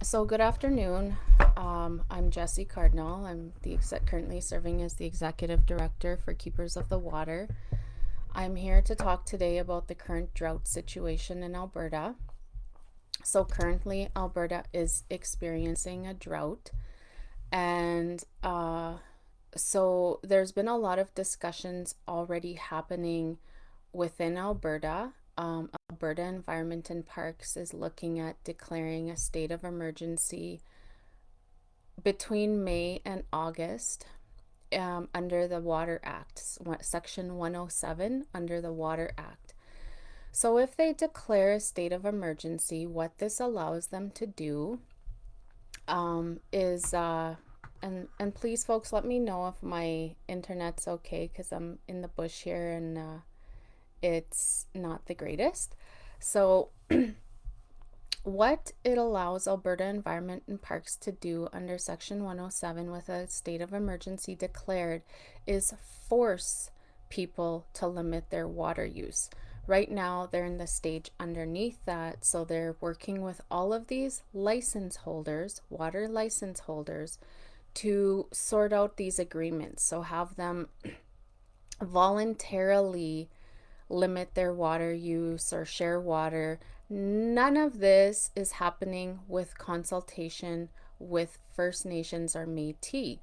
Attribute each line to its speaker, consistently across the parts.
Speaker 1: So good afternoon. I'm Jessie Cardinal. I'm currently serving as the executive director for Keepers of the Water. I'm here to talk today about the current drought situation in Alberta. So currently, Alberta is experiencing a drought, and so there's been a lot of discussions already happening within Alberta. Alberta Environment and Parks is looking at declaring a state of emergency between May and August under the Water Act, Section 107 under the Water Act. So, if they declare a state of emergency, what this allows them to do is, and please, folks, let me know if my internet's okay because I'm in the bush here and it's not the greatest. So, what it allows Alberta Environment and Parks to do under Section 107 with a state of emergency declared is force people to limit their water use. Right now, they're in the stage underneath that, so they're working with all of these license holders, water license holders, to sort out these agreements. So, have them voluntarily limit their water use or share water. None of this is happening with consultation with First Nations or Métis.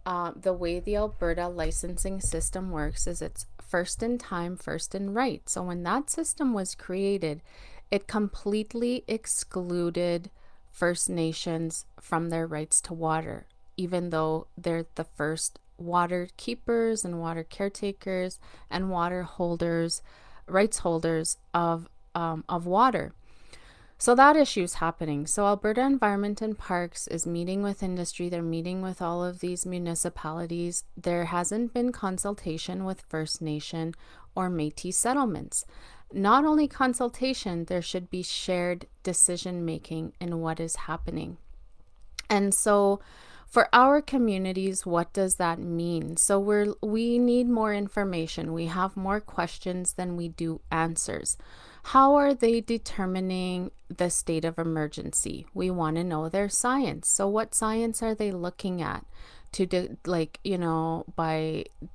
Speaker 1: The way the Alberta licensing system works is it's first in time, first in right. So when that system was created, it completely excluded First Nations from their rights to water, even though they're the first water keepers and water caretakers and water holders, rights holders of water. So that issue is happening. So Alberta Environment and Parks is meeting with industry. They're meeting with all of these municipalities. There hasn't been consultation with First Nation or Métis settlements. Not only consultation, there should be shared decision making in what is happening. And so for our communities, what does that mean? So we need more information. We have more questions than we do answers. How are they determining the state of emergency? We want to know their science. So what science are they looking at? By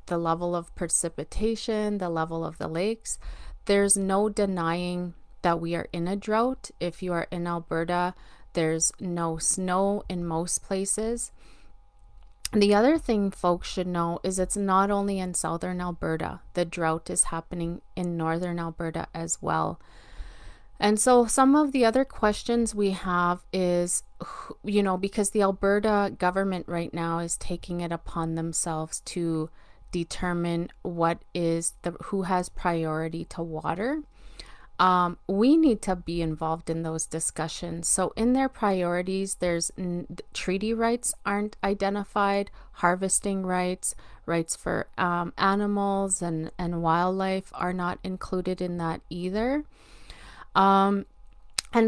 Speaker 1: the level of precipitation, the level of the lakes. There's no denying that we are in a drought. If you are in Alberta, there's no snow in most places. The other thing folks should know is it's not only in southern Alberta, the drought is happening in northern Alberta as well. And so some of the other questions we have is, because the Alberta government right now is taking it upon themselves to determine who has priority to water. We need to be involved in those discussions. So, in their priorities, there's treaty rights aren't identified, harvesting rights, rights for animals and wildlife are not included in that either. And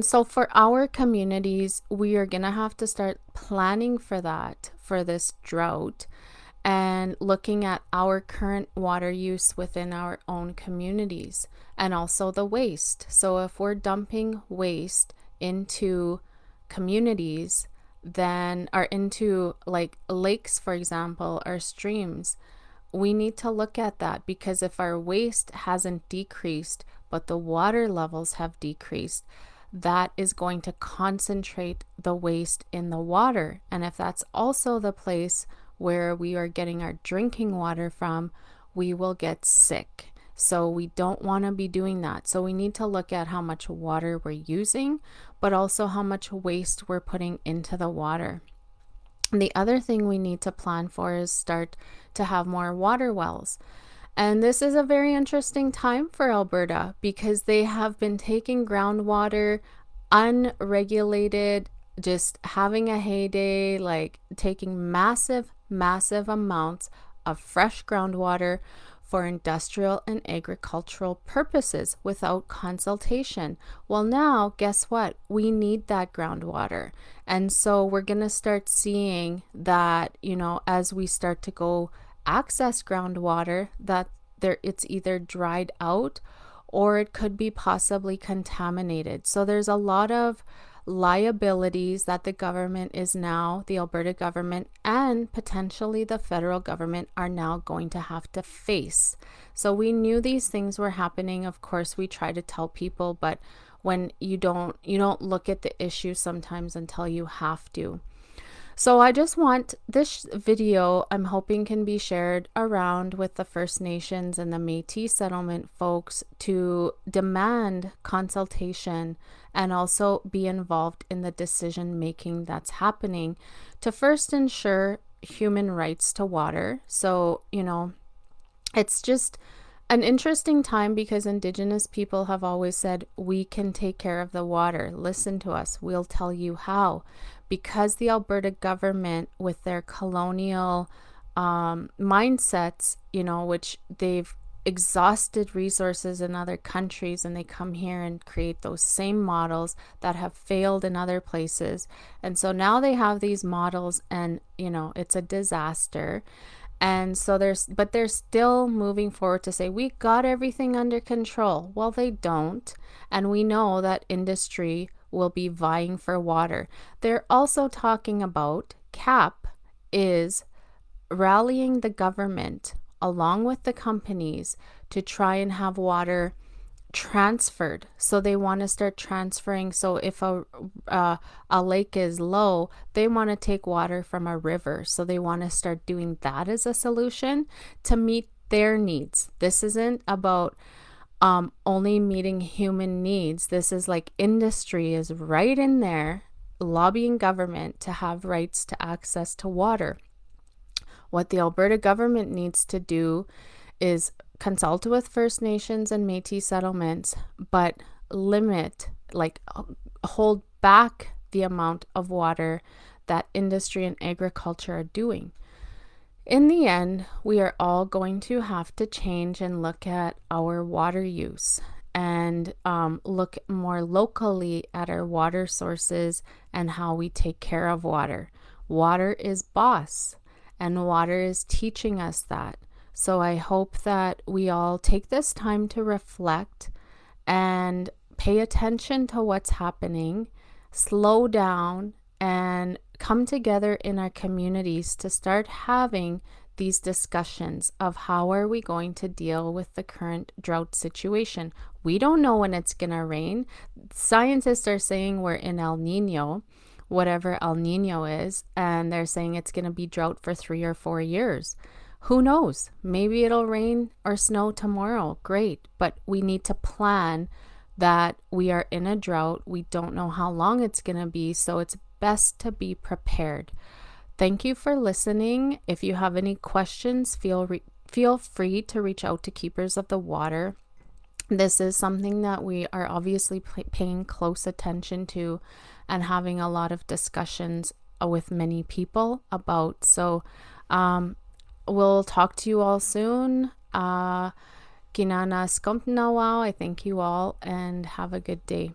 Speaker 1: so, for our communities, we are going to have to start planning for that, for this drought, and looking at our current water use within our own communities and also the waste. So if we're dumping waste into communities, then or into like lakes, for example, or streams, we need to look at that because if our waste hasn't decreased, but the water levels have decreased, that is going to concentrate the waste in the water. And if that's also the place where we are getting our drinking water from, we will get sick. So we don't want to be doing that. So we need to look at how much water we're using, but also how much waste we're putting into the water. And the other thing we need to plan for is start to have more water wells. And this is a very interesting time for Alberta because they have been taking groundwater unregulated, just having a heyday, like taking massive amounts of fresh groundwater for industrial and agricultural purposes without consultation. Well, now, guess what? We need that groundwater. And so we're going to start seeing that, as we start to go access groundwater, that it's either dried out or it could be possibly contaminated. So there's a lot of liabilities that the government is now, the Alberta government and potentially the federal government, are now going to have to face. So we knew these things were happening. Of course, we try to tell people, but when you don't look at the issue sometimes until you have to. So I just want this video, I'm hoping, can be shared around with the First Nations and the Métis settlement folks to demand consultation and also be involved in the decision making that's happening to first ensure human rights to water. So, it's just an interesting time because Indigenous people have always said, we can take care of the water. Listen to us. We'll tell you how. Because the Alberta government, with their colonial mindsets, which they've exhausted resources in other countries, and they come here and create those same models that have failed in other places. And so now they have these models and, it's a disaster. And so they're still moving forward to say, we got everything under control. Well, they don't. And we know that industry will be vying for water. They're also talking about CAP is rallying the government along with the companies to try and have water transferred. So they want to start transferring. So if a lake is low, they want to take water from a river. So they want to start doing that as a solution to meet their needs. This isn't about only meeting human needs. This is like industry is right in there lobbying government to have rights to access to water. What the Alberta government needs to do is consult with First Nations and Métis settlements, but hold back the amount of water that industry and agriculture are doing. In the end, we are all going to have to change and look at our water use and look more locally at our water sources and how we take care of water. Water is boss, and water is teaching us that. So I hope that we all take this time to reflect and pay attention to what's happening, slow down, and come together in our communities to start having these discussions of how are we going to deal with the current drought situation. We don't know when it's going to rain. Scientists are saying we're in El Nino, whatever El Nino is, and they're saying it's going to be drought for 3 or 4 years. Who knows? Maybe it'll rain or snow tomorrow. Great. But we need to plan that we are in a drought. We don't know how long it's going to be, so it's best to be prepared. Thank you for listening. If you have any questions, feel free to reach out to Keepers of the Water. This is something that we are obviously paying close attention to and having a lot of discussions with many people about. So we'll talk to you all soon. Kinana Skumpnawau. I thank you all and have a good day.